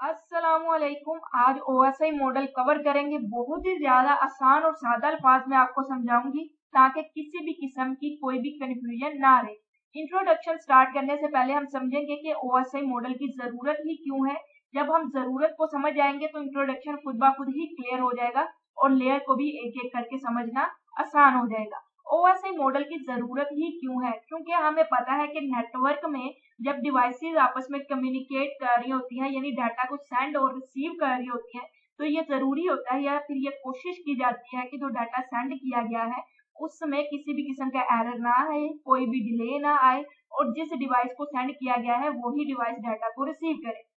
अस्सलामुअलैकुम। आज OSI model cover करेंगे। बहुत ही ज्यादा आसान और सादा अल्फाज में आपको समझाऊंगी ताकि किसी भी किस्म की कोई भी कंफ्यूजन ना रहे। इंट्रोडक्शन स्टार्ट करने से पहले हम समझेंगे कि ओएसआई मॉडल की जरूरत ही क्यों है। जब हम जरूरत को समझ जाएंगे तो इंट्रोडक्शन खुद ब खुद ही क्लियर हो जाएगा और लेयर को भी एक एक करके समझना आसान हो जाएगा। ओएसआई मॉडल की जरूरत ही क्यों है? क्योंकि हमें पता है कि नेटवर्क में जब डिवाइसेस आपस में कम्युनिकेट कर रही होती हैं, यानी डाटा को सेंड और रिसीव कर रही होती हैं, तो ये जरूरी होता है या फिर ये कोशिश की जाती है कि जो डाटा सेंड किया गया है उसमें किसी भी किस्म का एरर ना आए, कोई भी डिले ना आए और जिस डिवाइस को सेंड किया गया है वही डिवाइस डाटा को रिसीव करे।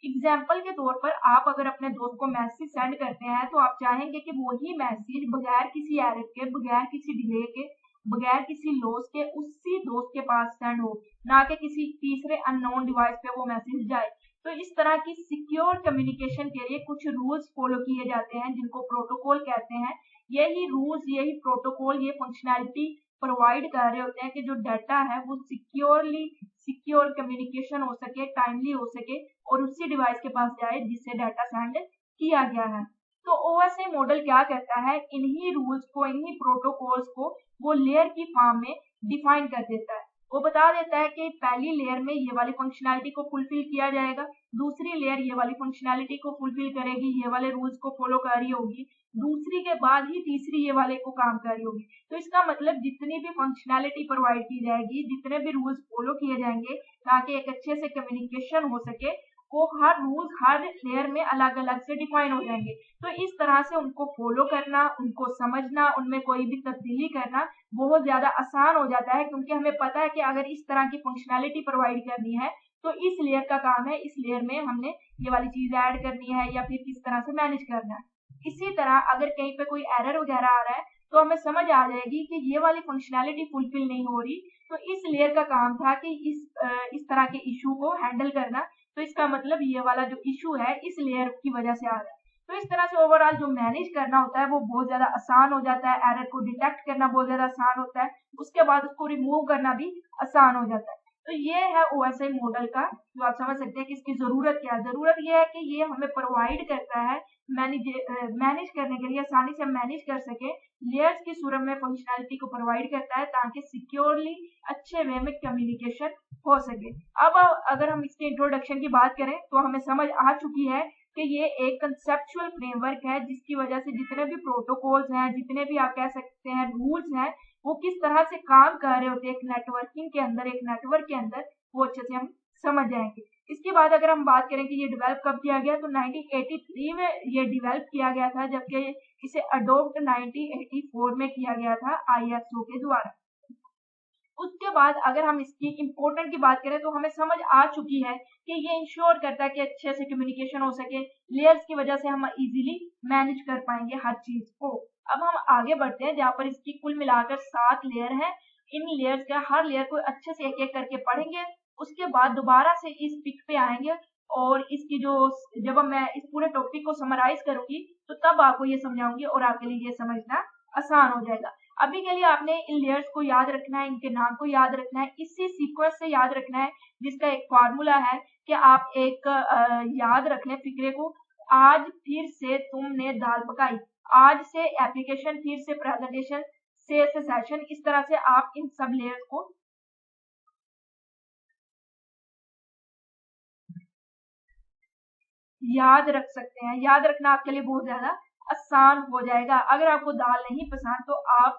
एग्जाम्पल के तौर पर आप अगर अपने दोस्त को मैसेज सेंड करते हैं तो आप चाहेंगे कि वही मैसेज बगैर किसी एरर के, बगैर किसी डिले के, बगैर किसी लॉस के उसी दोस्त के पास सेंड हो, ना कि किसी तीसरे अननोन डिवाइस पे वो मैसेज जाए। तो इस तरह की सिक्योर कम्युनिकेशन के लिए कुछ रूल्स फॉलो किए जाते हैं जिनको प्रोटोकॉल कहते हैं। यही रूल्स, यही प्रोटोकॉल, ये फंक्शनैलिटी प्रोवाइड कर रहे होते हैं कि जो डाटा है वो सिक्योर कम्युनिकेशन हो सके, टाइमली हो सके और उसी डिवाइस के पास जाए जिससे डाटा सेंड किया गया है। तो ओएसआई मॉडल क्या करता है, इन्हीं रूल्स को, इन्हीं प्रोटोकॉल्स को वो लेयर की फॉर्म में डिफाइन कर देता है। वो बता देता है कि पहली लेयर में ये वाली फंक्शनैलिटी को फुलफिल किया जाएगा, दूसरी लेयर ये वाली फंक्शनैलिटी को फुलफिल करेगी, ये वाले रूल्स को फॉलो कर रही होगी, दूसरी के बाद ही तीसरी ये वाले को काम कर रही होगी। तो इसका मतलब जितनी भी फंक्शनैलिटी प्रोवाइड की जाएगी, जितने भी रूल्स फॉलो किए जाएंगे ताकि एक अच्छे से कम्युनिकेशन हो सके, वो हर रूल्स हर लेयर में अलग अलग से डिफाइन हो जाएंगे। तो इस तरह से उनको फॉलो करना, उनको समझना, उनमें कोई भी तब्दीली करना बहुत ज्यादा आसान हो जाता है, क्योंकि हमें पता है कि अगर इस तरह की फंक्शनैलिटी प्रोवाइड करनी है तो इस लेयर का काम है, इस लेयर में हमने ये वाली चीज ऐड करनी है या फिर किस तरह से मैनेज करना है। इसी तरह अगर कहीं पे कोई एरर वगैरह आ रहा है तो हमें समझ आ जाएगी कि ये वाली फंक्शनैलिटी फुलफिल नहीं हो रही, तो इस लेयर का काम था कि इस तरह के इशू को हैंडल करना। तो इसका मतलब ये वाला जो इशू है इस लेयर की वजह से आ रहा है। तो इस तरह से ओवरऑल जो मैनेज करना होता है वो बहुत ज्यादा आसान हो जाता है, एरर को डिटेक्ट करना बहुत ज्यादा आसान होता है, उसके बाद उसको रिमूव करना भी आसान हो जाता है। तो ये है ओएसआई मॉडल का, जो आप समझ सकते हैं कि इसकी जरूरत क्या है। जरूरत ये है कि ये हमें प्रोवाइड करता है मैनेज करने के लिए, आसानी से मैनेज कर सके, लेयर्स की सूरत में फंक्शनैलिटी को प्रोवाइड करता है ताकि सिक्योरली अच्छे वे में कम्युनिकेशन हो सके। अब अगर हम इसके इंट्रोडक्शन की बात करें तो हमें समझ आ चुकी है कि ये एक कंसेप्चुअल फ्रेमवर्क है जिसकी वजह से जितने भी प्रोटोकॉल्स हैं, जितने भी आप कह सकते हैं रूल्स हैं, वो किस तरह से काम कर रहे होते हैं एक नेटवर्किंग के अंदर, एक नेटवर्क के अंदर, वो अच्छे से हम समझ जाएंगे। इसके बाद अगर हम बात करें कि ये डेवलप कब किया गया, तो 1983 में ये डेवलप किया गया था, जबकि इसे अडोप्ट 1984 में किया गया था आईएसओ के द्वारा। उसके बाद अगर हम इसकी इम्पोर्टेंट की बात करें तो हमें समझ आ चुकी है कि ये इंश्योर करता है कि अच्छे से कम्युनिकेशन हो सके, लेयर्स की वजह से हम इजीली मैनेज कर पाएंगे हर चीज को। अब हम आगे बढ़ते हैं जहाँ पर इसकी कुल मिलाकर 7 लेयर हैं। इन लेयर्स का हर लेयर को अच्छे से एक एक करके पढ़ेंगे, उसके बाद दोबारा से इस पिक पे आएंगे और इसकी जो, जब मैं इस पूरे टॉपिक को समराइज करूंगी तो तब आपको ये समझाऊंगी और आपके लिए ये समझना आसान हो जाएगा। अभी के लिए आपने इन लेयर्स को याद रखना है, इनके नाम को याद रखना है, इसी सीक्वेंस से याद रखना है जिसका एक फार्मूला है कि आप एक याद रख लें फिक्रे को। आज फिर से तुमने दाल पकाई, आज से एप्लीकेशन, फिर से प्रेजेंटेशन, से सेशन, इस तरह से आप इन सब लेयर्स को याद रख सकते हैं। याद रखना आपके लिए बहुत ज्यादा आसान हो जाएगा। अगर आपको दाल नहीं पसंद तो आप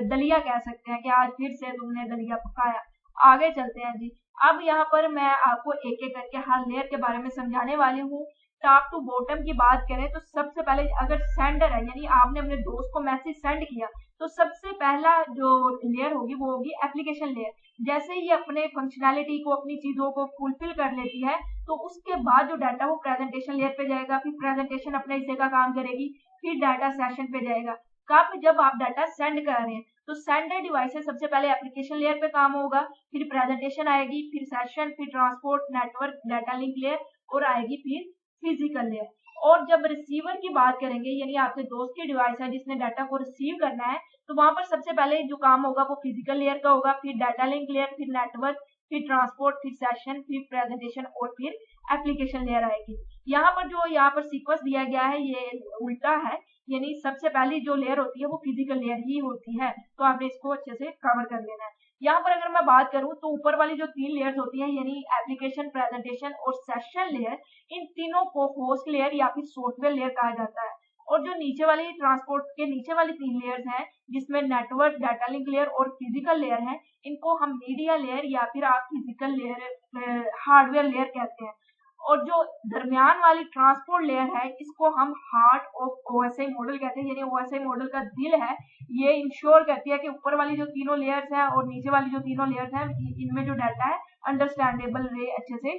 दलिया कह सकते हैं कि आज फिर से तुमने दलिया पकाया। आगे चलते हैं जी। अब यहाँ पर मैं आपको एक एक करके हर लेयर के बारे में समझाने वाली हूँ। टॉप टू बॉटम की बात करें तो सबसे पहले अगर सेंडर है, यानी आपने अपने दोस्त को मैसेज सेंड किया, तो सबसे पहला जो लेयर होगी वो होगी एप्लीकेशन लेयर। जैसे ही अपने फंक्शनैलिटी को, अपनी चीजों को फुलफिल कर लेती है तो उसके बाद जो डाटा वो प्रेजेंटेशन लेयर पे जाएगा, फिर प्रेजेंटेशन अपने हिस्से का काम करेगी, फिर डाटा सेशन पे जाएगा। कब? जब आप डाटा सेंड कर रहे हैं तो सेंडर डिवाइस से सबसे पहले एप्लीकेशन लेयर पे काम होगा, फिर प्रेजेंटेशन आएगी, फिर सेशन, फिर transport, network, data link layer और आएगी फिर फिजिकल लेयर। और जब रिसीवर की बात करेंगे, यानी आपके दोस्त की डिवाइस है जिसने डाटा को रिसीव करना है, तो वहां पर सबसे पहले जो काम होगा वो फिजिकल लेयर का होगा, फिर डाटा लिंक लेयर, फिर नेटवर्क, फिर ट्रांसपोर्ट, फिर सेशन, फिर प्रेजेंटेशन और फिर एप्लीकेशन लेयर आएगी। यहाँ पर सीक्वेंस दिया गया है ये उल्टा है, यानी सबसे पहली जो लेयर होती है वो फिजिकल लेयर ही होती है, तो आपने इसको अच्छे से कवर कर लेना है। यहाँ पर अगर मैं बात करूं तो ऊपर वाली जो 3 लेयर्स होती हैं यानी एप्लीकेशन, प्रेजेंटेशन और सेशन लेयर, इन तीनों को होस्ट लेयर या फिर सॉफ्टवेयर लेयर कहा जाता है। और जो नीचे वाली ट्रांसपोर्ट के नीचे वाली 3 लेयर्स हैं जिसमें नेटवर्क, डाटा लिंक लेयर और फिजिकल लेयर है, इनको हम मीडिया लेयर या फिर आप फिजिकल लेयर, हार्डवेयर लेयर कहते हैं। और जो दरमियान वाली ट्रांसपोर्ट लेयर है इसको हम हार्ट ऑफ ओएसआई मॉडल कहते हैं, यानी ओएसआई मॉडल का दिल है। ये इंश्योर करती है कि ऊपर वाली जो तीनों लेयर्स हैं और नीचे वाली जो तीनों लेयर्स हैं इनमें जो डाटा है अंडरस्टैंडेबल वे अच्छे से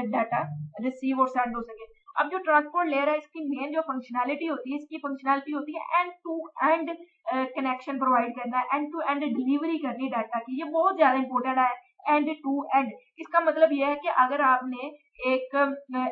डाटा रिसीव और सेंड हो सके। अब जो ट्रांसपोर्ट लेयर है इसकी मेन जो फंक्शनैलिटी होती है, इसकी फंक्शनैलिटी होती है end to end connection provide करना, एंड टू एंड डिलीवरी करनी डाटा की। ये बहुत ज्यादा इंपॉर्टेंट है, एंड टू एंड। इसका मतलब यह है कि अगर आपने एक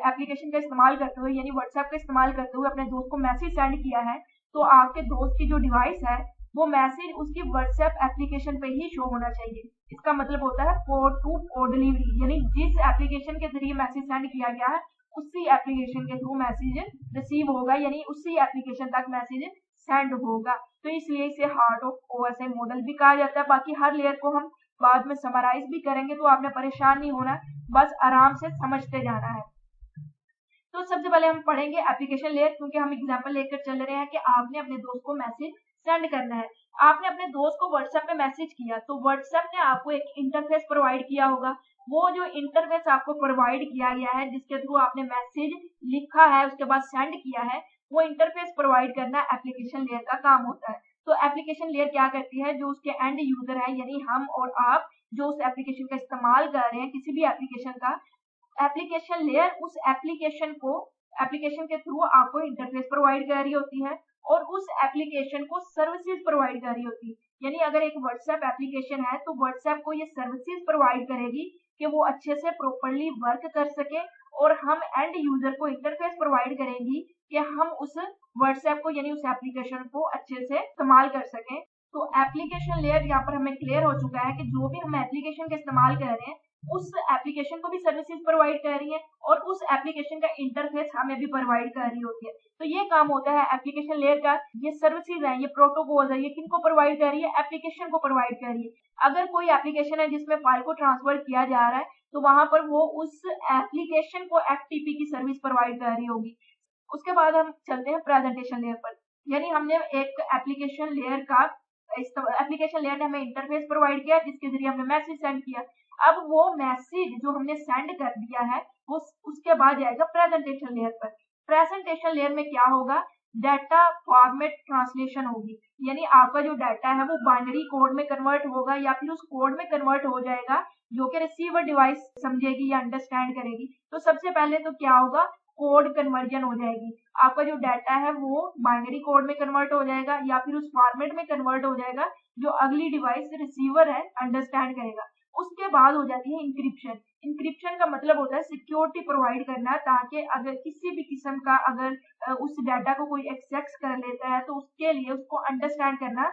एप्लीकेशन का इस्तेमाल करते हुए यानी व्हाट्सएप का इस्तेमाल करते हुए अपने दोस्त को मैसेज सेंड किया है, तो आपके दोस्त की जो डिवाइस है वो मैसेज उसकी व्हाट्सएप एप्लीकेशन पे ही शो होना चाहिए। इसका मतलब होता है पोर्ट टू पोर्ट डिलीवरी, यानी जिस एप्लीकेशन के जरिए मैसेज सेंड किया गया है उसी एप्लीकेशन के थ्रू मैसेज रिसीव होगा, यानी उसी एप्लीकेशन तक मैसेज सेंड होगा। तो इसलिए इसे हार्ट ऑफ ओएसआई मॉडल भी कहा जाता है। बाकी हर लेयर को हम बाद में समराइज भी करेंगे, तो आपने परेशान नहीं होना, बस आराम से समझते जाना है। तो सबसे पहले हम पढ़ेंगे एप्लीकेशन लेयर, क्योंकि हम एग्जांपल लेकर चल रहे हैं कि आपने अपने दोस्त को मैसेज सेंड करना है। आपने अपने दोस्त को व्हाट्सएप पे मैसेज किया तो व्हाट्सएप ने आपको एक इंटरफेस प्रोवाइड किया होगा। वो जो इंटरफेस आपको प्रोवाइड किया गया है जिसके थ्रू आपने मैसेज लिखा है उसके बाद सेंड किया है, वो इंटरफेस प्रोवाइड करना एप्लीकेशन लेयर का काम होता है। तो एप्लीकेशन लेयर क्या करती है, जो उसके एंड यूजर है यानी हम और आप जो उस एप्लीकेशन का इस्तेमाल कर रहे हैं, किसी भी एप्लीकेशन का, एप्लीकेशन लेयर उस एप्लीकेशन के थ्रू आपको इंटरफेस प्रोवाइड कर रही होती है और उस एप्लीकेशन को सर्विसेज प्रोवाइड कर रही होती है। यानी अगर एक व्हाट्सएप एप्लीकेशन है तो व्हाट्सएप को ये सर्विसेज प्रोवाइड करेगी कि वो अच्छे से प्रॉपर्ली वर्क कर सके, और हम एंड यूजर को इंटरफेस प्रोवाइड करेंगी कि हम उस व्हाट्सएप को यानी उस एप्लीकेशन को अच्छे से इस्तेमाल कर सकें। तो एप्लीकेशन लेयर यहाँ पर हमें क्लियर हो चुका है कि जो भी हम एप्लीकेशन का इस्तेमाल कर रहे हैं उस एप्लीकेशन को भी सर्विसेज प्रोवाइड कर रही है और उस एप्लीकेशन का इंटरफेस हमें भी प्रोवाइड कर रही होती है। तो ये काम होता है एप्लीकेशन लेयर का। ये सर्विसेज है, ये प्रोटोकॉल है, ये किनको प्रोवाइड कर रही है, एप्लीकेशन को प्रोवाइड कर रही है। अगर कोई एप्लीकेशन है जिसमें फाइल को ट्रांसफर किया जा रहा है तो वहां पर वो उस एप्लीकेशन को एफटीपी की सर्विस प्रोवाइड कर रही होगी। उसके बाद हम चलते हैं प्रेजेंटेशन लेयर पर, यानी हमने एक एप्लीकेशन लेयर ने हमें इंटरफेस प्रोवाइड किया जिसके जरिए हमने मैसेज सेंड किया। अब वो मैसेज जो हमने सेंड कर दिया है वो उसके बाद जाएगा प्रेजेंटेशन लेयर पर। प्रेजेंटेशन लेयर में क्या होगा, डाटा फॉर्मेट ट्रांसलेशन होगी, यानी आपका जो डाटा है वो बाइनरी कोड में कन्वर्ट होगा या फिर उस कोड में कन्वर्ट हो जाएगा जो कि रिसीवर डिवाइस समझेगी या अंडरस्टैंड करेगी। तो सबसे पहले तो क्या होगा, कोड कन्वर्जन हो जाएगी। आपका जो डाटा है वो बाइनरी कोड में कन्वर्ट हो जाएगा या फिर उस फॉर्मेट में कन्वर्ट हो जाएगा जो अगली डिवाइस रिसीवर है अंडरस्टैंड करेगा। उसके बाद हो जाती है इंक्रिप्शन। इंक्रिप्शन का मतलब होता है सिक्योरिटी प्रोवाइड करना, ताकि अगर किसी भी किस्म का अगर उस डाटा को कोई एक्सेस कर लेता है तो उसके लिए उसको अंडरस्टैंड करना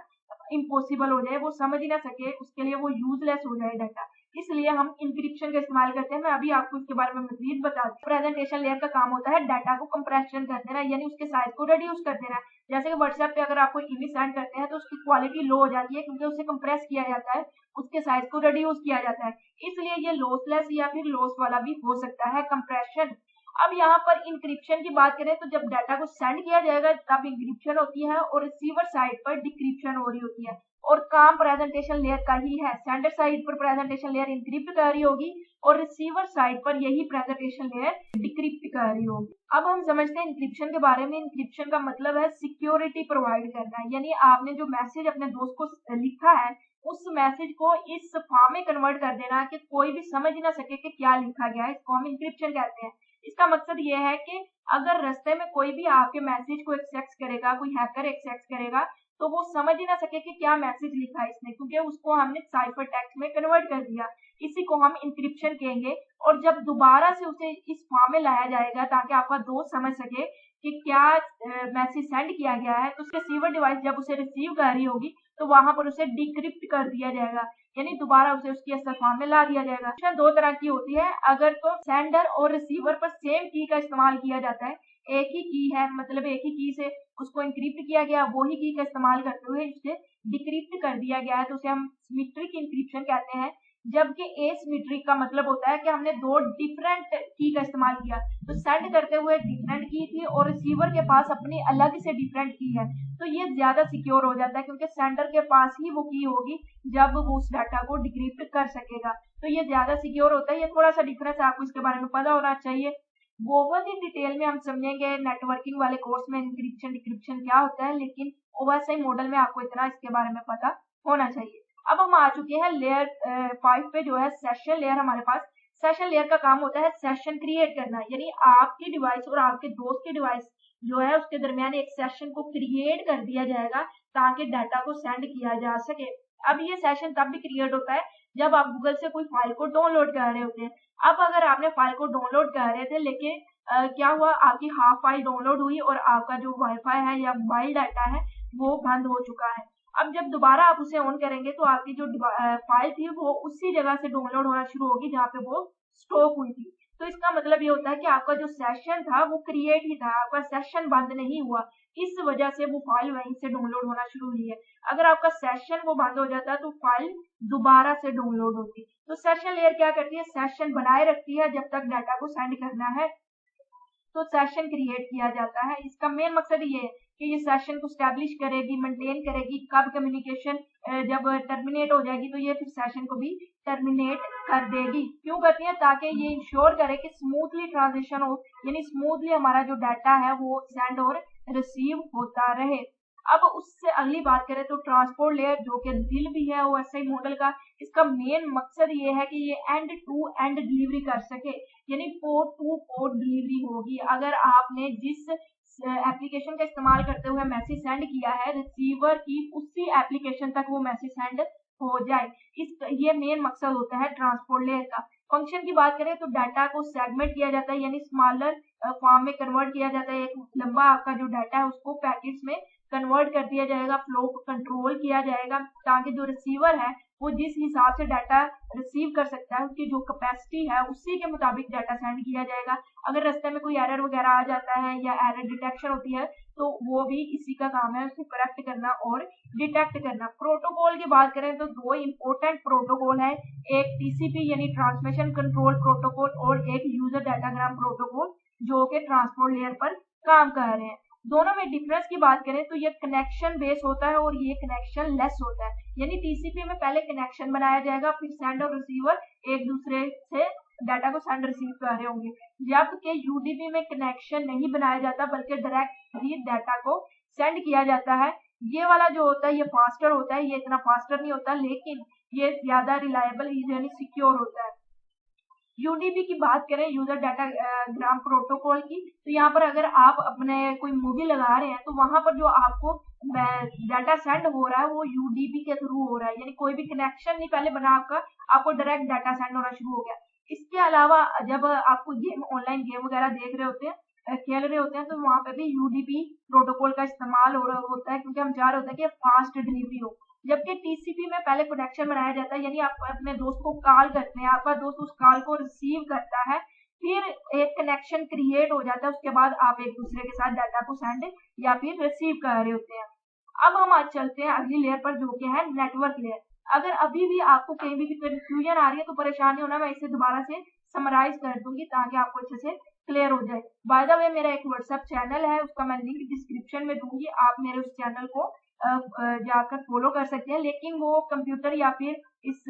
इम्पॉसिबल हो जाए, वो समझ ही ना सके, उसके लिए वो यूजलेस हो जाए डाटा। इसलिए हम इंक्रिप्शन का इस्तेमाल करते हैं। मैं अभी आपको इसके बारे में मजीद बता दूं। प्रेजेंटेशन लेयर का काम होता है डाटा को कंप्रेशन कर देना, यानी उसके साइज को रिड्यूस कर देना। जैसे कि व्हाट्सएप पे अगर आप कोई इमेज सेंड करते हैं तो उसकी क्वालिटी लो हो जाती है क्योंकि उसे कंप्रेस किया जाता है, उसके साइज को रिड्यूस किया जाता है, इसलिए ये लॉसलेस या फिर लॉस वाला भी हो सकता है कंप्रेशन। अब यहाँ पर इंक्रिप्शन की बात करें तो जब डाटा को सेंड किया जाएगा तब इंक्रिप्शन होती है और रिसीवर साइड पर डिक्रिप्शन हो रही होती है, और काम प्रेजेंटेशन लेयर का ही है। सेंडर साइड पर प्रेजेंटेशन लेयर इंक्रिप्ट कर रही होगी और रिसीवर साइड पर यही प्रेजेंटेशन लेयर डिक्रिप्ट कर रही होगी। अब हम समझते हैं इंक्रिप्शन के बारे में। इंक्रिप्शन का मतलब है सिक्योरिटी प्रोवाइड करना, यानी आपने जो मैसेज अपने दोस्त को लिखा है उस मैसेज को इस फॉर्म में कन्वर्ट कर देना कि कोई भी समझ ना सके कि क्या लिखा गया है, इसको हम इंक्रिप्शन कहते हैं। इसका मकसद ये है कि अगर रास्ते में कोई भी आपके मैसेज को एक्सेस करेगा, कोई हैकर एक्सेस करेगा, तो वो समझ ही ना सके कि क्या मैसेज लिखा है इसने, क्योंकि उसको हमने साइफर टेक्स्ट में कन्वर्ट कर दिया। इसी को हम इंक्रिप्शन कहेंगे। और जब दोबारा से उसे इस फॉर्म में लाया जाएगा ताकि आपका दोस्त समझ सके कि क्या मैसेज सेंड किया गया है, तो रिसीवर डिवाइस जब उसे रिसीव कर रही होगी तो वहां पर उसे डिक्रिप्ट कर दिया जाएगा, यानी दोबारा उसे उसकी असल फॉर्म में ला दिया जाएगा। दो तरह की होती है, अगर तो सेंडर और रिसीवर पर सेम की का इस्तेमाल किया जाता है, एक ही की है, मतलब एक ही की से उसको इंक्रिप्ट किया गया, वो ही की का इस्तेमाल करते हुए इसे डिक्रिप्ट कर दिया गया है, तो उसे हम सिमेट्रिक इंक्रिप्शन कहते हैं। जबकि एसिमेट्रिक का मतलब होता है कि हमने दो डिफरेंट की का इस्तेमाल किया, तो सेंड करते हुए डिफरेंट की थी और रिसीवर के पास अपनी अलग से डिफरेंट की है, तो ये ज्यादा सिक्योर हो जाता है क्योंकि सेंडर के पास ही वो की होगी जब वो उस डाटा को डिक्रिप्ट कर सकेगा, तो ये ज्यादा सिक्योर होता है। ये थोड़ा सा डिफरेंस आपको इसके बारे में पता होना चाहिए। बहुत ही डिटेल में हम समझेंगे नेटवर्किंग वाले कोर्स में इंक्रिप्शन डिक्रिप्शन क्या होता है, लेकिन ओएसआई मॉडल में आपको इतना इसके बारे में पता होना चाहिए। अब हम आ चुके हैं लेयर 5 पे, जो है सेशन लेयर। हमारे पास सेशन लेयर का काम होता है सेशन क्रिएट करना, यानी आपकी डिवाइस और आपके दोस्त की डिवाइस जो है उसके दरमियान एक सेशन को क्रिएट कर दिया जाएगा ताकि डाटा को सेंड किया जा सके। अब ये सेशन तब भी क्रिएट होता है जब आप गूगल से कोई फाइल को डाउनलोड कर रहे होते हैं। अब अगर आपने फाइल को डाउनलोड कर रहे थे, लेकिन क्या हुआ, आपकी हाफ फाइल डाउनलोड हुई और आपका जो वाईफाई है या मोबाइल डाटा है वो बंद हो चुका है। अब जब दोबारा आप उसे ऑन करेंगे तो आपकी जो फाइल थी वो उसी जगह से डाउनलोड होना शुरू होगी जहाँ पे वो स्टॉक हुई थी। तो इसका मतलब ये होता है कि आपका जो सेशन था वो क्रिएट ही था, आपका सेशन बंद नहीं हुआ, इस वजह से वो फाइल वहीं से डाउनलोड होना शुरू हुई है। अगर आपका सेशन वो बंद हो जाता तो फाइल दोबारा से डाउनलोड होती। तो सेशन लेयर क्या करती है, सेशन बनाए रखती है जब तक डाटा को सेंड करना है तो सेशन क्रिएट किया जाता है। इसका मेन मकसद ये है कि ये सेशन को स्टैब्लिश करेगी, मेंटेन करेगी, कब कम्युनिकेशन जब टर्मिनेट हो जाएगी तो ये फिर सेशन को भी टर्मिनेट कर देगी। क्यों करती है, ताकि ये इंश्योर करे कि स्मूथली ट्रांजिशन हो, यानी स्मूथली हमारा जो डाटा है वो सेंड और रिसीव होता रहे। अब उससे अगली बात करें तो ट्रांसपोर्ट लेयर, जो कि दिल भी है ओएसआई मॉडल का, इसका मेन मकसद ये है कि ये एंड टू एंड डिलीवरी कर सके, यानी पोर्ट टू पोर्ट डिलीवरी होगी। अगर आपने जिस एप्लीकेशन का इस्तेमाल करते हुए मैसेज सेंड किया है, रिसीवर की उसी एप्लीकेशन तक वो मैसेज सेंड हो जाए, ये मेन मकसद होता है ट्रांसपोर्ट लेयर का। फंक्शन की बात करें तो डाटा को सेगमेंट किया जाता है, यानी स्मॉलर फॉर्म में कन्वर्ट किया जाता है। एक लंबा आपका जो डाटा है उसको पैकेट्स में कन्वर्ट कर दिया जाएगा, फ्लो को कंट्रोल किया जाएगा ताकि जो रिसीवर है वो जिस हिसाब से डाटा रिसीव कर सकता है उसकी जो कैपेसिटी है उसी के मुताबिक डाटा सेंड किया जाएगा। अगर रास्ते में कोई एरर वगैरह आ जाता है या एरर डिटेक्शन होती है तो वो भी इसी का काम है, उसे करेक्ट करना और डिटेक्ट करना। प्रोटोकॉल की बात करें तो दो इंपॉर्टेंट प्रोटोकॉल है, एक टीसीपी यानी ट्रांसमिशन कंट्रोल प्रोटोकॉल और एक यूजर डाटाग्राम प्रोटोकॉल जो कि ट्रांसपोर्ट लेयर पर काम कर रहे हैं। दोनों में डिफरेंस की बात करें तो ये कनेक्शन बेस होता है और ये कनेक्शन लेस होता है, यानी टीसीपी में पहले कनेक्शन बनाया जाएगा, फिर सेंड और रिसीवर एक दूसरे से डाटा को सेंड रिसीव कर रहे होंगे। जबकि यूडीपी में कनेक्शन नहीं बनाया जाता बल्कि डायरेक्ट ही डाटा को सेंड किया जाता है। ये वाला जो होता है ये फास्टर होता है, ये इतना फास्टर नहीं होता लेकिन ये ज्यादा रिलायबल यानी सिक्योर होता है। यूडीपी की बात करें, यूजर डाटा ग्राम प्रोटोकॉल की, तो यहाँ पर अगर आप अपने कोई मूवी लगा रहे हैं तो वहां पर जो आपको डाटा सेंड हो रहा है वो यूडीपी के थ्रू हो रहा है, यानी कोई भी कनेक्शन नहीं पहले बना आपको डायरेक्ट डाटा सेंड होना शुरू हो गया। इसके अलावा जब आपको गेम ऑनलाइन गेम वगैरह देख रहे होते हैं, खेल रहे होते हैं, तो वहां पर भी यूडीपी प्रोटोकॉल का इस्तेमाल हो रहा होता है क्योंकि हम चाह रहे होते हैं कि फास्ट डिलीवरी हो। जबकि टीसीपी में पहले कनेक्शन बनाया जाता है, यानी आप अपने दोस्त को कॉल करते हैं, आपका दोस्त उस कॉल को रिसीव करता है, फिर एक कनेक्शन क्रिएट हो जाता है, उसके बाद आप एक दूसरे के साथ डाटा को सेंड या फिर रिसीव कर रहे होते हैं। अब हम आज चलते हैं अगली लेयर पर जो कि है नेटवर्क लेयर। अगर अभी भी आपको कहीं भी कंफ्यूजन आ रही है तो परेशानी होना, मैं इसे दोबारा से समराइज कर दूंगी ताकि आपको अच्छे से क्लियर हो जाए। बाय द वे मेरा एक व्हाट्सएप चैनल है, उसका मैं लिंक डिस्क्रिप्शन में दूंगी, आप मेरे उस चैनल को जाकर फॉलो कर सकते हैं, लेकिन वो कंप्यूटर या फिर इस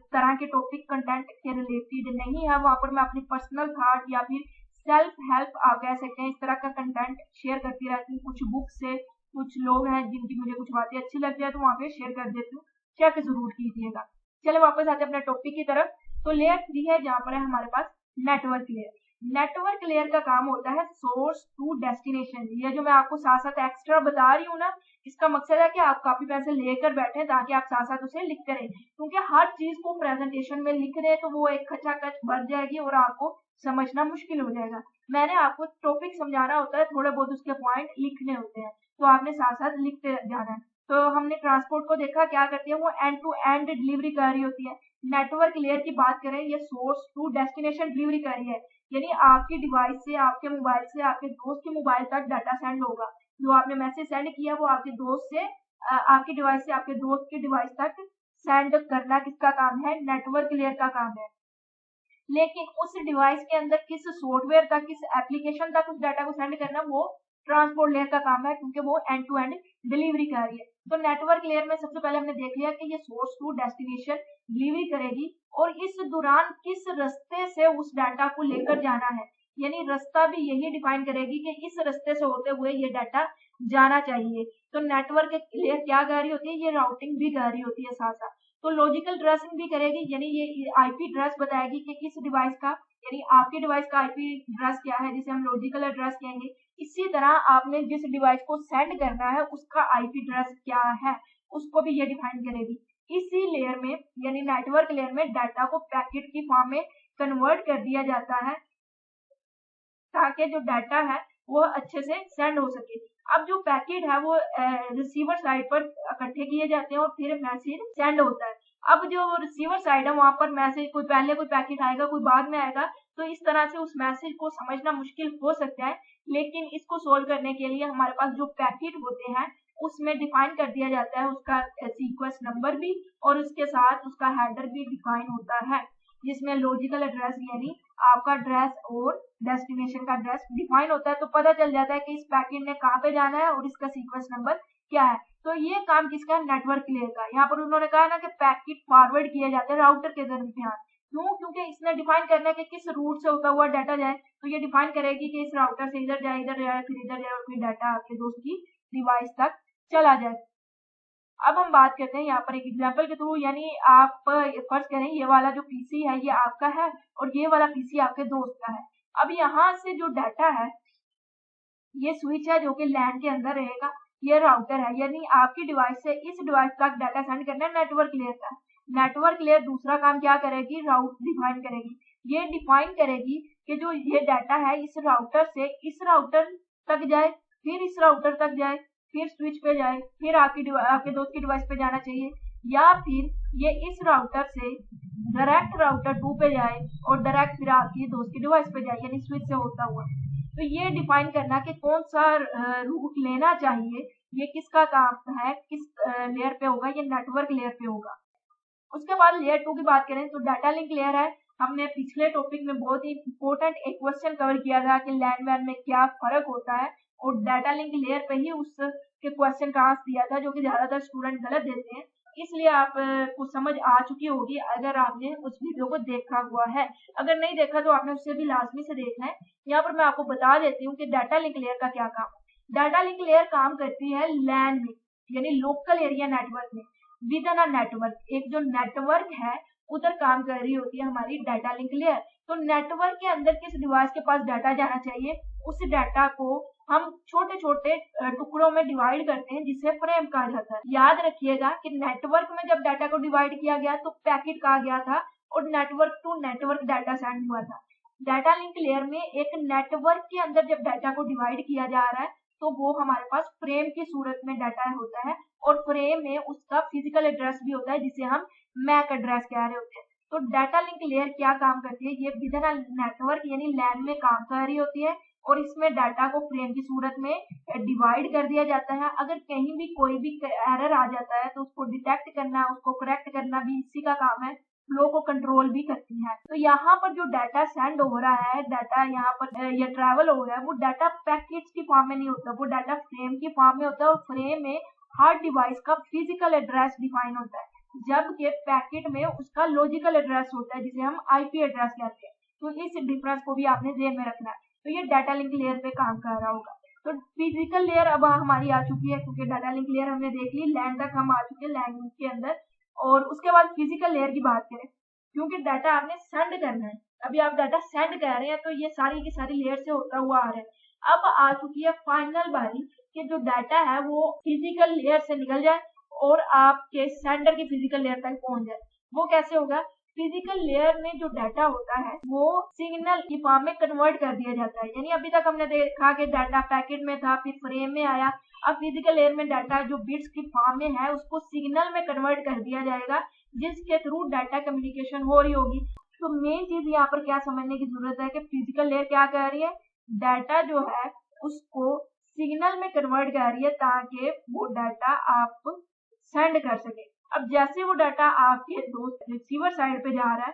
तरह के टॉपिक कंटेंट के रिलेटेड नहीं है। वहां पर मैं अपनी पर्सनल थॉट या फिर सेल्फ हेल्प आप कह सकते हैं इस तरह का कंटेंट शेयर करती रहती हूँ। कुछ बुक से कुछ लोग हैं जिनकी मुझे कुछ बातें अच्छी लगती है तो वहां पे शेयर कर देती हूँ, चेक जरूर कीजिएगा। चले वापस आते हैं अपने टॉपिक की तरफ। तो लेयर 3 है जहाँ पर है हमारे पास नेटवर्क लेयर। नेटवर्क लेयर का काम होता है सोर्स टू डेस्टिनेशन। ये जो मैं आपको साथ साथ एक्स्ट्रा बता रही हूँ ना, इसका मकसद है कि आप कॉपी पेंसिल लेकर बैठे ताकि आप साथ साथ उसे लिख करें, क्योंकि हर चीज को प्रेजेंटेशन में लिख रहे हैं तो वो एक खचाखच बढ़ जाएगी और आपको समझना मुश्किल हो जाएगा। मैंने आपको टॉपिक समझाना होता है, थोड़े बहुत उसके पॉइंट लिखने होते हैं, तो आपने साथ साथ लिखते जाना है। तो हमने ट्रांसपोर्ट को देखा क्या करती है, वो एंड टू एंड डिलीवरी कर रही होती है। नेटवर्क लेयर की बात करें, ये सोर्स टू डेस्टिनेशन डिलीवरी कर रही है, यानी आपकी डिवाइस से, आपके मोबाइल से आपके दोस्त के मोबाइल तक डाटा सेंड होगा। जो आपने मैसेज सेंड किया वो आपके दोस्त से आपकी डिवाइस से आपके दोस्त की डिवाइस तक सेंड करना किसका काम है, नेटवर्क लेयर का काम है। लेकिन उस डिवाइस के अंदर किस सॉफ्टवेयर तक, किस एप्लीकेशन तक उस डाटा को सेंड करना, वो ट्रांसपोर्ट लेयर का काम है, क्योंकि वो एंड टू एंड डिलीवरी कर रही है। तो नेटवर्क लेयर में सबसे पहले हमने देख लिया कि ये सोर्स टू डेस्टिनेशन डिलीवरी करेगी, और इस दौरान किस रास्ते से उस डाटा को लेकर जाना है, यानी रास्ता भी यही डिफाइन करेगी कि इस रास्ते से होते हुए ये डाटा जाना चाहिए। तो नेटवर्क लेयर क्या कर रही होती है, ये राउटिंग भी कर रही होती है साथ साथ। तो लॉजिकल एड्रेसिंग भी करेगी, यानी ये आईपी एड्रेस बताएगी कि किस डिवाइस का, यानी आपकी डिवाइस का आईपी एड्रेस क्या है, जिसे हम लॉजिकल एड्रेस कहेंगे। इसी तरह आपने जिस डिवाइस को सेंड करना है उसका आईपी एड्रेस क्या है, उसको भी ये डिफाइन करेगी। इसी लेयर में, यानी नेटवर्क लेयर में, डाटा को पैकेट की फॉर्म में कन्वर्ट कर दिया जाता है ताकि जो डाटा है वो अच्छे से सेंड हो सके। अब जो पैकेट है वो रिसीवर साइड पर इकट्ठे किए जाते हैं और फिर मैसेज सेंड होता है। अब जो रिसीवर साइड है वहां पर मैसेज कोई पहले कोई पैकेट आएगा, कोई बाद में आएगा, तो इस तरह से उस मैसेज को समझना मुश्किल हो सकता है। लेकिन इसको सोल्व करने के लिए हमारे पास जो पैकेट होते हैं उसमें डिफाइन कर दिया जाता है उसका सीक्वेंस नंबर भी, और उसके साथ उसका हेडर भी डिफाइन होता है, जिसमें लॉजिकल एड्रेस यानी आपका एड्रेस और डेस्टिनेशन का एड्रेस डिफाइन होता है। तो पता चल जाता है कि इस पैकेट ने कहाँ पे जाना है और इसका सीक्वेंस नंबर क्या है। तो ये काम किसका, नेटवर्क लेयर का। यहाँ पर उन्होंने कहा ना कि पैकेट फॉरवर्ड किए जाते हैं राउटर के दरमियान। क्यों? क्योंकि इसने डिफाइन करना है कि किस रूट से होता हुआ डाटा जाए, तो ये डिफाइन करेगी कि इस राउटर से इधर जाए, इधर जाए, फिर इधर जाए, और फिर डाटा आपके दोस्त की डिवाइस तक चला जाए। अब हम बात करते हैं यहाँ पर एक एग्जांपल के थ्रू, यानी आप फर्ज करें ये वाला जो पीसी है ये आपका है और ये वाला पीसी आपके दोस्त का है। अब यहाँ से जो डाटा है, ये स्विच है जो कि लैन के अंदर रहेगा, ये राउटर है, यानी आपकी डिवाइस से इस डिवाइस तक डाटा सेंड करना है नेटवर्क लेयर का। नेटवर्क लेयर दूसरा काम क्या करेगी, राउट डिफाइन करेगी। ये डिफाइन करेगी कि जो ये डाटा है इस राउटर से इस राउटर तक जाए, फिर इस राउटर तक जाए, फिर स्विच पे जाए, फिर आपके दोस्त की डिवाइस पे जाना चाहिए, या फिर ये इस राउटर से डायरेक्ट राउटर 2 पे जाए और डायरेक्ट फिर आपकी दोस्त की डिवाइस पे जाए, यानी स्विच से होता हुआ। तो ये डिफाइन करना कि कौन सा रूट लेना चाहिए, ये किसका काम है, किस लेयर पे होगा, ये नेटवर्क लेयर पे होगा। उसके बाद लेयर 2 की बात करें तो डाटा लिंक लेयर है। हमने पिछले टॉपिक में बहुत ही इंपॉर्टेंट एक क्वेश्चन कवर किया था कि लैन वैन में क्या फर्क होता है, और डाटा लिंक लेयर पे ही उसके क्वेश्चन का आंसर दिया था, जो कि ज्यादातर स्टूडेंट गलत देते हैं। इसलिए आप को समझ आ चुकी होगी अगर आपने उस वीडियो को देखा हुआ है। अगर नहीं देखा तो आपने उससे भी लाजमी से देखना है। यहाँ पर मैं आपको बता देती हूँ कि डाटा लिंक लेयर का क्या काम है। डाटा लिंक लेयर काम करती है लैन में, यानी लोकल एरिया नेटवर्क में, विद इन अ नेटवर्क। एक जो नेटवर्क है उधर काम कर रही होती है हमारी डाटा लिंक लेयर। तो नेटवर्क के अंदर किस डिवाइस के पास डाटा जाना चाहिए, उस डाटा को हम छोटे छोटे टुकड़ों में डिवाइड करते हैं, जिसे फ्रेम कहा जाता है। याद रखिएगा कि नेटवर्क में जब डाटा को डिवाइड किया गया तो पैकेट कहा गया था, और network to network data send हुआ था। डाटा लिंक लेयर में एक नेटवर्क के अंदर जब डाटा को डिवाइड किया जा रहा है तो वो हमारे पास फ्रेम की सूरत में डाटा होता है, और फ्रेम में उसका फिजिकल एड्रेस भी होता है, जिसे हम मैक एड्रेस कह रहे होते हैं। तो डाटा लिंक लेयर क्या काम करती है, ये विद इन नेटवर्क यानी लैन में काम कर रही होती है, और इसमें डाटा को फ्रेम की सूरत में डिवाइड कर दिया जाता है। अगर कहीं भी कोई भी एरर आ जाता है तो उसको डिटेक्ट करना, उसको करेक्ट करना भी इसी का काम है, फ्लो को कंट्रोल भी करती है। तो यहाँ पर जो डाटा सेंड हो रहा है, डाटा यहाँ पर ये ट्रैवल हो रहा है, वो डाटा पैकेट्स की फॉर्म में नहीं होता, वो डाटा फ्रेम की फॉर्म में होता है, और फ्रेम में हर डिवाइस का फिजिकल एड्रेस डिफाइन होता है, जबकि पैकेट में उसका लॉजिकल एड्रेस होता है, जिसे हम आईपी एड्रेस कहते हैं। तो इस डिफरेंस को भी आपने ध्यान में रखना है। तो ये डाटा लिंक लेयर पे काम कर रहा होगा। तो फिजिकल लेयर अब हमारी आ चुकी है, क्योंकि डाटा लिंक लेयर हमने देख ली, लैन तक हम आ चुके हैं लैन के अंदर। और उसके बाद फिजिकल लेयर की बात करें, क्योंकि डाटा आपने सेंड करना है, अभी आप डाटा सेंड कर रहे हैं, तो ये सारी की सारी लेयर से होता हुआ आ रहा है। अब आ चुकी है फाइनल बारी कि जो डाटा है वो फिजिकल लेयर से निकल जाए और आपके सेंडर की फिजिकल लेयर तक पहुंच जाए। वो कैसे होगा? फिजिकल लेयर में जो डाटा होता है वो सिग्नल की फॉर्म में कन्वर्ट कर दिया जाता है। यानी अभी तक हमने देखा कि डाटा पैकेट में था, फिर फ्रेम में आया, अब फिजिकल लेयर में डाटा जो बिट्स की फॉर्म में है उसको सिग्नल में कन्वर्ट कर दिया जाएगा, जिसके थ्रू डाटा कम्युनिकेशन हो रही होगी। तो मेन चीज यहाँ पर क्या समझने की जरूरत है कि फिजिकल लेयर क्या कर रही है, डाटा जो है उसको सिग्नल में कन्वर्ट कर रही है ताकि वो डाटा आप सेंड कर सके। अब जैसे वो डाटा आपके दोस्त रिसीवर साइड पे जा रहा है,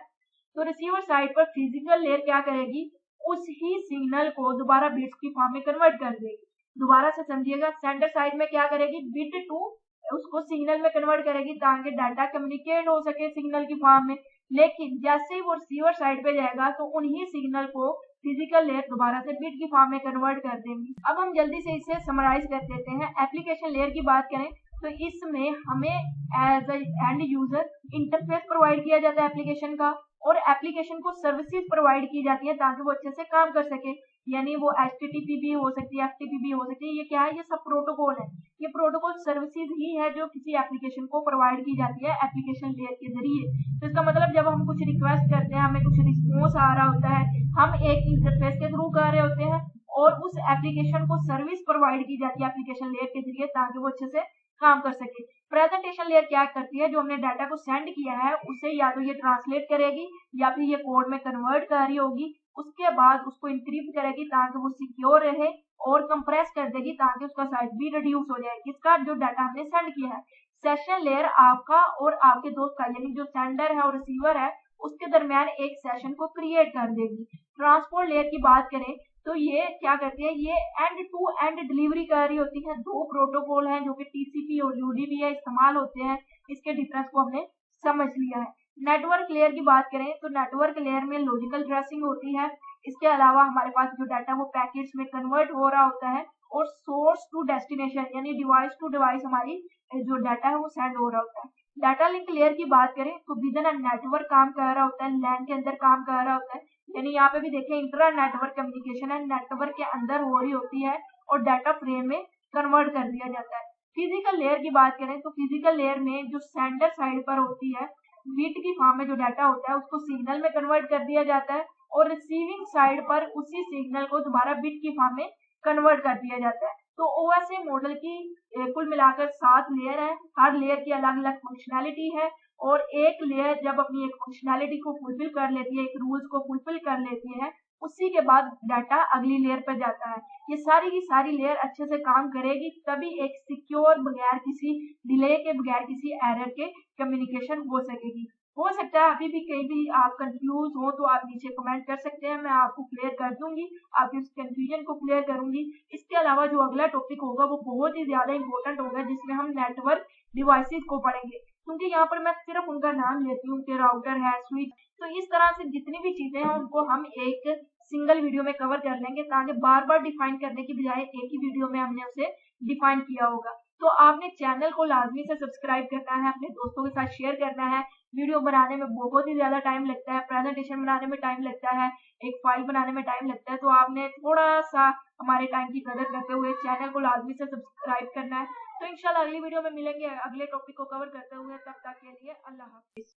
तो रिसीवर साइड पर फिजिकल लेयर क्या करेगी, उस ही सिग्नल को दोबारा बिट्स की फॉर्म में कन्वर्ट कर देगी। दोबारा से समझिएगा, सेंडर साइड में क्या करेगी, बिट टू उसको सिग्नल में कन्वर्ट करेगी ताकि डाटा कम्युनिकेट हो सके सिग्नल की फॉर्म में। लेकिन जैसे ही वो रिसीवर साइड पे जाएगा तो उन्हीं सिग्नल को फिजिकल लेयर दोबारा से बिट की फॉर्म में कन्वर्ट कर देंगी। अब हम जल्दी से इसे समराइज कर देते हैं। एप्लीकेशन लेयर की बात करें तो इसमें हमें as end user interface provide किया जाता है एप्लीकेशन का, और एप्लीकेशन को सर्विसेज प्रोवाइड की जाती है ताकि वो अच्छे से काम कर सके। यानी वो HTTP भी हो सकती है, FTP भी हो सकती है। ये क्या है, ये सब प्रोटोकॉल है। ये प्रोटोकॉल सर्विसेज ही है जो किसी एप्लीकेशन को प्रोवाइड की जाती है एप्लीकेशन लेयर के जरिए। तो इसका मतलब जब हम कुछ रिक्वेस्ट करते हैं, हमें कुछ रिस्पॉन्स आ रहा होता है, हम एक इंटरफेस के थ्रू कर रहे होते हैं और उस एप्लीकेशन को सर्विस प्रोवाइड की जाती है एप्लीकेशन लेयर के जरिए ताकि वो अच्छे से काम कर सके। प्रेजेंटेशन लेयर क्या करती है, जो हमने डाटा को सेंड किया है उसे या तो ये ट्रांसलेट करेगी या फिर ये कोड में कन्वर्ट कर रही होगी, उसके बाद उसको इंक्रिप्ट करेगी ताकि वो सिक्योर रहे और कंप्रेस कर देगी ताकि उसका साइज भी रिड्यूस हो जाए, किसका, जो डाटा हमने सेंड किया है। सेशन लेयर आपका और आपके दोस्त का, यानी जो सेंडर है और रिसीवर है उसके दरमियान एक सेशन को क्रिएट कर देगी। ट्रांसपोर्ट लेयर की बात करें तो ये क्या करती है, ये एंड टू एंड डिलीवरी कर रही होती है। दो प्रोटोकॉल हैं जो कि TCP और UDP है, इस्तेमाल होते हैं। इसके डिफरेंस को हमने समझ लिया है। नेटवर्क लेयर की बात करें तो नेटवर्क लेयर में लॉजिकल ट्रेसिंग होती है। इसके अलावा हमारे पास जो डाटा वो पैकेट्स में कन्वर्ट हो रहा होता है और सोर्स टू डेस्टिनेशन यानी डिवाइस टू डिवाइस हमारी जो डाटा है वो सेंड हो रहा होता है। डाटा लिंक लेयर की बात करें तो विद इन नेटवर्क काम कर रहा होता है, लैन के अंदर काम कर रहा होता है। यानी यहाँ पे भी देखें इंट्रा नेटवर्क कम्युनिकेशन है, नेटवर्क के अंदर हो रही होती है और डाटा फ्रेम में कन्वर्ट कर दिया जाता है। फिजिकल लेयर की बात करें तो फिजिकल लेयर में जो सेंडर साइड पर होती है, बिट की फॉर्म में जो डाटा होता है उसको सिग्नल में कन्वर्ट कर दिया जाता है और रिसीविंग साइड पर उसी सिग्नल को दोबारा बिट की फॉर्म में कन्वर्ट कर दिया जाता है। तो OSI मॉडल की कुल मिलाकर 7 लेयर है। हर लेयर की अलग अलग फंक्शनैलिटी है और एक लेयर जब अपनी एक फंक्शनैलिटी को फुलफिल कर लेती है, एक रूल्स को फुलफिल कर लेती है, उसी के बाद डाटा अगली लेयर पर जाता है। ये सारी की सारी लेयर अच्छे से काम करेगी तभी एक सिक्योर, बगैर किसी डिले के, बगैर किसी एरर के कम्युनिकेशन हो सकेगी। हो सकता है अभी भी कहीं भी आप कंफ्यूज हो तो आप नीचे कमेंट कर सकते हैं, मैं आपको क्लियर कर दूंगी, आपकी उस कंफ्यूजन को क्लियर करूंगी। इसके अलावा जो अगला टॉपिक होगा वो बहुत ही ज्यादा इंपॉर्टेंट होगा, जिसमें हम नेटवर्क डिवाइसेस को पढ़ेंगे, क्योंकि यहाँ पर मैं सिर्फ उनका नाम लेती हूँ कि राउटर है, स्विच। तो इस तरह से जितनी भी चीजें हैं उनको हम एक सिंगल वीडियो में कवर कर लेंगे ताकि बार बार डिफाइन करने की बजाय एक ही वीडियो में हमने उसे डिफाइन किया होगा। तो आपने चैनल को लाजमी से सब्सक्राइब करना है, अपने दोस्तों के साथ शेयर करना है। वीडियो बनाने में बहुत ही ज्यादा टाइम लगता है, प्रेजेंटेशन बनाने में टाइम लगता है, एक फाइल बनाने में टाइम लगता है, तो आपने थोड़ा सा हमारे टाइम की कदर करते हुए चैनल को लाजमी से सब्सक्राइब करना है। तो इंशाल्लाह अगली वीडियो में मिलेंगे अगले टॉपिक को कवर करते हुए, तब तक के लिए अल्लाह हाफिज।